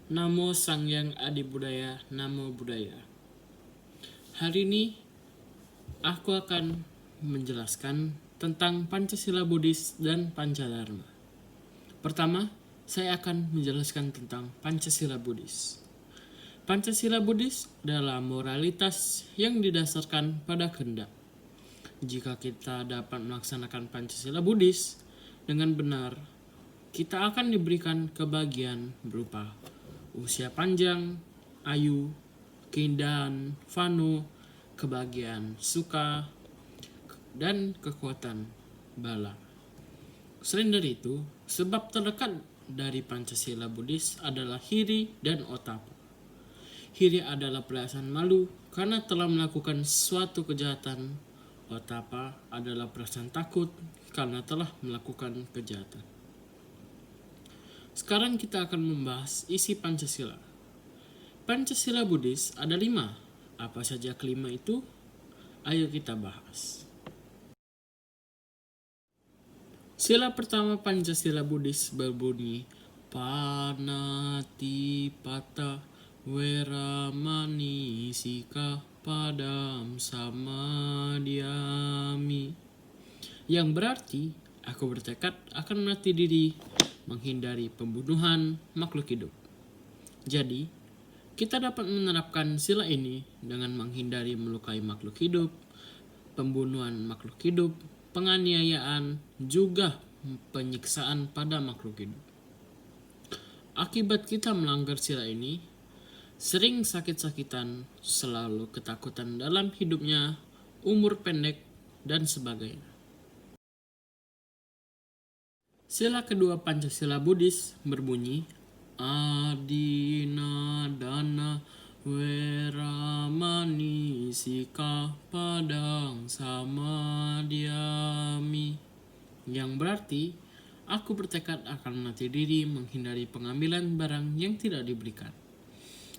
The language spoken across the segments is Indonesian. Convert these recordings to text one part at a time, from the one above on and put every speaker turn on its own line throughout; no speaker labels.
Namo Sangyang Adi Budaya, Namo Buddhaya. Hari ini aku akan menjelaskan tentang Pancasila Buddhis dan Pancadharma. Pertama, saya akan menjelaskan tentang Pancasila Buddhis. Pancasila Buddhis adalah moralitas yang didasarkan pada kehendak. Jika kita dapat melaksanakan Pancasila Buddhis dengan benar, kita akan diberikan kebahagiaan berupa usia panjang, ayu, keindahan, fano, kebahagiaan, suka, dan kekuatan bala. Selain dari itu, sebab terdekat dari Pancasila Buddhis adalah hiri dan otapa. Hiri adalah perasaan malu karena telah melakukan suatu kejahatan. Otapa adalah perasaan takut karena telah melakukan kejahatan. Sekarang kita akan membahas isi Pancasila. Pancasila Buddhis ada 5. Apa saja kelima itu? Ayo kita bahas. Sila pertama Pancasila Buddhis berbunyi Panatipata Weramani Sika Padam Samadhyami, yang berarti aku bertekad akan melatih diri menghindari pembunuhan makhluk hidup. Jadi, kita dapat menerapkan sila ini dengan menghindari melukai makhluk hidup, pembunuhan makhluk hidup, penganiayaan, juga penyiksaan pada makhluk hidup. Akibat kita melanggar sila ini, sering sakit-sakitan, selalu ketakutan dalam hidupnya, umur pendek, dan sebagainya. Sila kedua Pancasila Buddhis berbunyi Adina Dana Weramani Sika Padang Samadhyami, yang berarti aku bertekad akan melatih diri menghindari pengambilan barang yang tidak diberikan.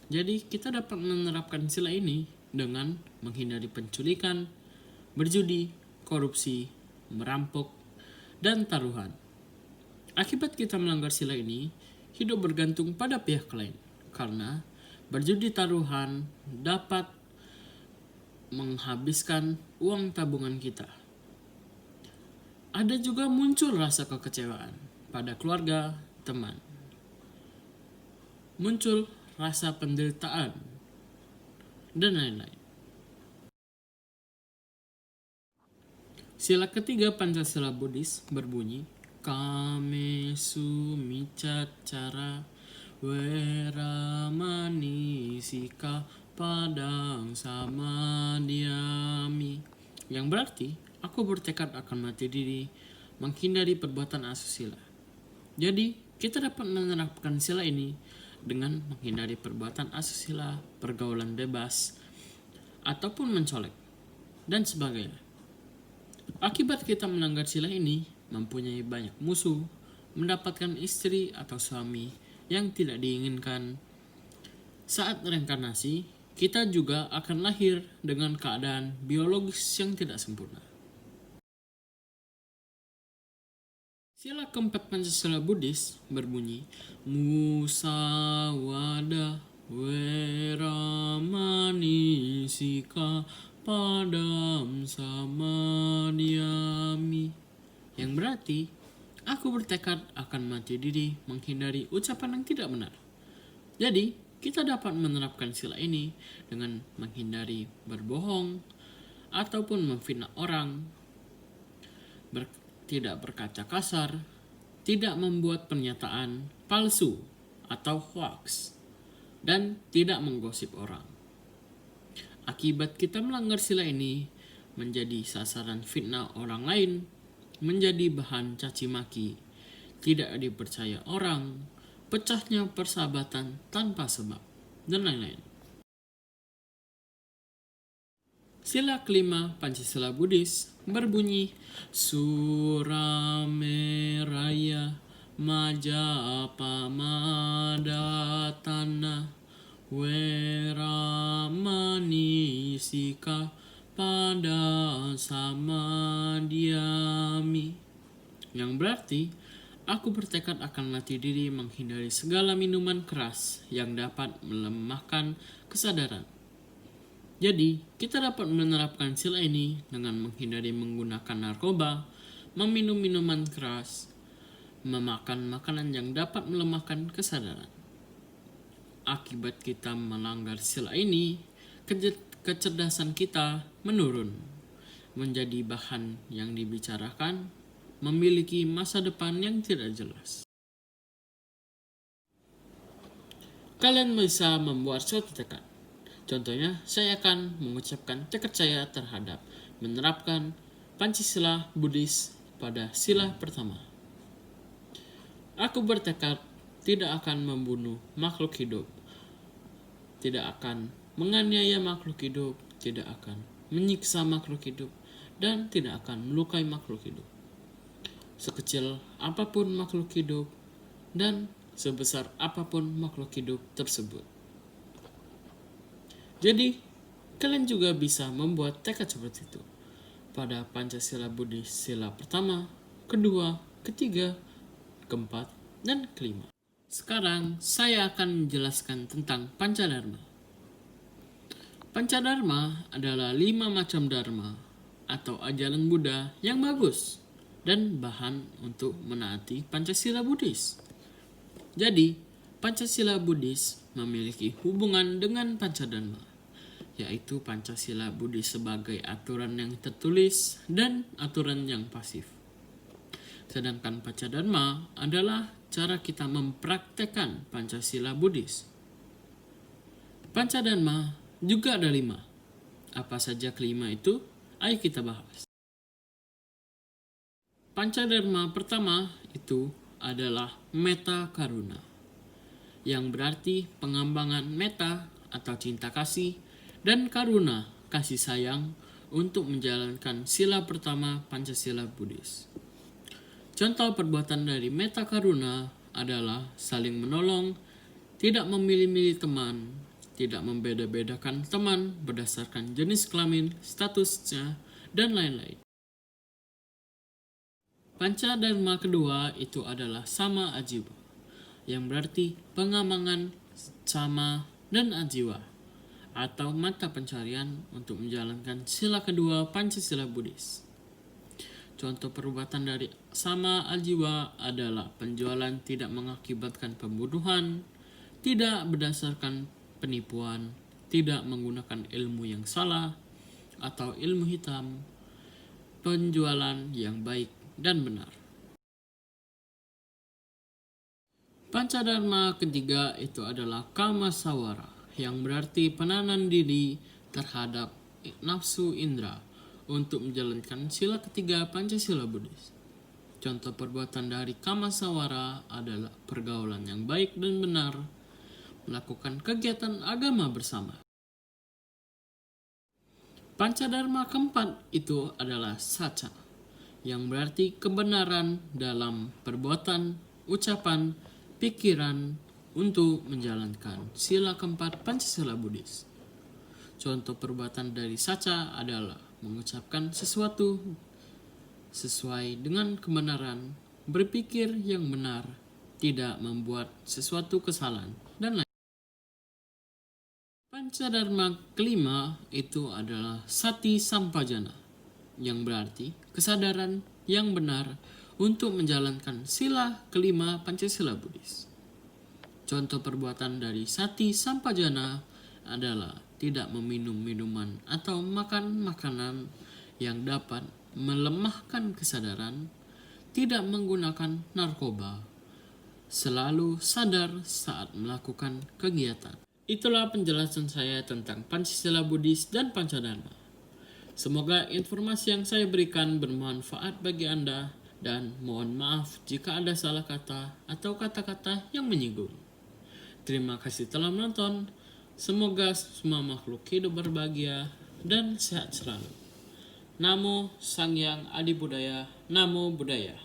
Jadi kita dapat menerapkan sila ini dengan menghindari penculikan, berjudi, korupsi, merampok, dan taruhan. Akibat kita melanggar sila ini, hidup bergantung pada pihak lain, karena berjudi taruhan dapat menghabiskan uang tabungan kita. Ada juga muncul rasa kekecewaan pada keluarga, teman. Muncul rasa penderitaan, dan lain-lain. Sila ketiga Pancasila Buddhis berbunyi Kamesu micacara weramani sika padang samadhyami, yang berarti aku bertekad akan mati diri menghindari perbuatan asusila. Jadi kita dapat menerapkan sila ini dengan menghindari perbuatan asusila, pergaulan bebas, ataupun mencolek, dan sebagainya. Akibat kita melanggar sila ini, mempunyai banyak musuh, mendapatkan istri atau suami yang tidak diinginkan. Saat reinkarnasi, kita juga akan lahir dengan keadaan biologis yang tidak sempurna. Sila keempat Pancasila Buddhis berbunyi Musawada Weramani Sika Padam Samadhyami, yang berarti aku bertekad akan mati diri menghindari ucapan yang tidak benar. Jadi kita dapat menerapkan sila ini dengan menghindari berbohong ataupun memfitnah orang, tidak berkata kasar, tidak membuat pernyataan palsu atau hoax, dan tidak menggosip orang. Akibat kita melanggar sila ini, menjadi sasaran fitnah orang lain, menjadi bahan caci maki, tidak dipercaya orang, pecahnya persahabatan tanpa sebab, dan lain-lain. Sila kelima Pancasila Buddhis berbunyi Surameraya Majapamadhatana Weramani Sika Pada Samadhyami, yang berarti Aku bertekad akan melatih diri menghindari segala minuman keras yang dapat melemahkan kesadaran. Jadi, kita dapat menerapkan sila ini dengan menghindari menggunakan narkoba, meminum minuman keras, memakan makanan yang dapat melemahkan kesadaran. Akibat kita melanggar sila ini, kecerdasan kita menurun, menjadi bahan yang dibicarakan, memiliki masa depan yang tidak jelas. Kalian bisa membuat suatu tekad. Contohnya, saya akan mengucapkan tekad saya terhadap menerapkan Pancasila Buddhis pada sila pertama. Aku bertekad tidak akan membunuh makhluk hidup, tidak akan menganiaya makhluk hidup, tidak akan menyiksa makhluk hidup, dan tidak akan melukai makhluk hidup. Sekecil apapun makhluk hidup dan sebesar apapun makhluk hidup tersebut. Jadi, kalian juga bisa membuat tekad seperti itu pada Pancasila Buddhis sila pertama, kedua, ketiga, keempat, dan kelima. Sekarang saya akan menjelaskan tentang Pancadharma. Pancadharma adalah 5 macam dharma atau ajaran Buddha yang bagus dan bahan untuk menaati Pancasila Buddhis. Jadi, Pancasila Buddhis memiliki hubungan dengan Pancadharma, yaitu Pancasila Buddhis sebagai aturan yang tertulis dan aturan yang pasif. Sedangkan Pancadharma adalah cara kita mempraktekkan Pancasila Buddhis. Pancadharma juga ada 5. Apa saja kelima itu? Ayo kita bahas. Pancadharma pertama itu adalah metta karuna, yang berarti pengembangan metta atau cinta kasih dan karuna kasih sayang untuk menjalankan sila pertama Pancasila Buddhis. Contoh perbuatan dari metta karuna adalah saling menolong, tidak memilih-milih teman, tidak membeda-bedakan teman berdasarkan jenis kelamin, statusnya, dan lain-lain. Pancadharma kedua itu adalah sama ajiwa, yang berarti pengembangan sama dan ajiwa, atau mata pencarian untuk menjalankan sila kedua Pancasila Buddhis. Contoh perbuatan dari sama ajiwa adalah penjualan tidak mengakibatkan pembunuhan, tidak berdasarkan penipuan, tidak menggunakan ilmu yang salah atau ilmu hitam, penjualan yang baik dan benar. Pancadharma ketiga itu adalah kamasawara, yang berarti penahanan diri terhadap nafsu indera untuk menjalankan sila ketiga Pancasila Buddhis. Contoh perbuatan dari kamasawara adalah pergaulan yang baik dan benar, melakukan kegiatan agama bersama. Pancadharma keempat itu adalah saca, yang berarti kebenaran dalam perbuatan, ucapan, pikiran untuk menjalankan sila keempat Pancasila Buddhis. Contoh perbuatan dari saca adalah mengucapkan sesuatu sesuai dengan kebenaran, berpikir yang benar, tidak membuat sesuatu kesalahan, dan lain. Pancadharma kelima itu adalah sati sampajana, yang berarti kesadaran yang benar untuk menjalankan sila kelima Pancasila Buddhis. Contoh perbuatan dari sati sampajana adalah tidak meminum minuman atau makan makanan yang dapat melemahkan kesadaran, tidak menggunakan narkoba, selalu sadar saat melakukan kegiatan. Itulah penjelasan saya tentang Pancasila Buddhis dan Pancadharma. Semoga informasi yang saya berikan bermanfaat bagi Anda dan mohon maaf jika ada salah kata atau kata-kata yang menyinggung. Terima kasih telah menonton. Semoga semua makhluk hidup berbahagia dan sehat selalu. Namo Sang Hyang Adi Budaya. Namo Buddhaya.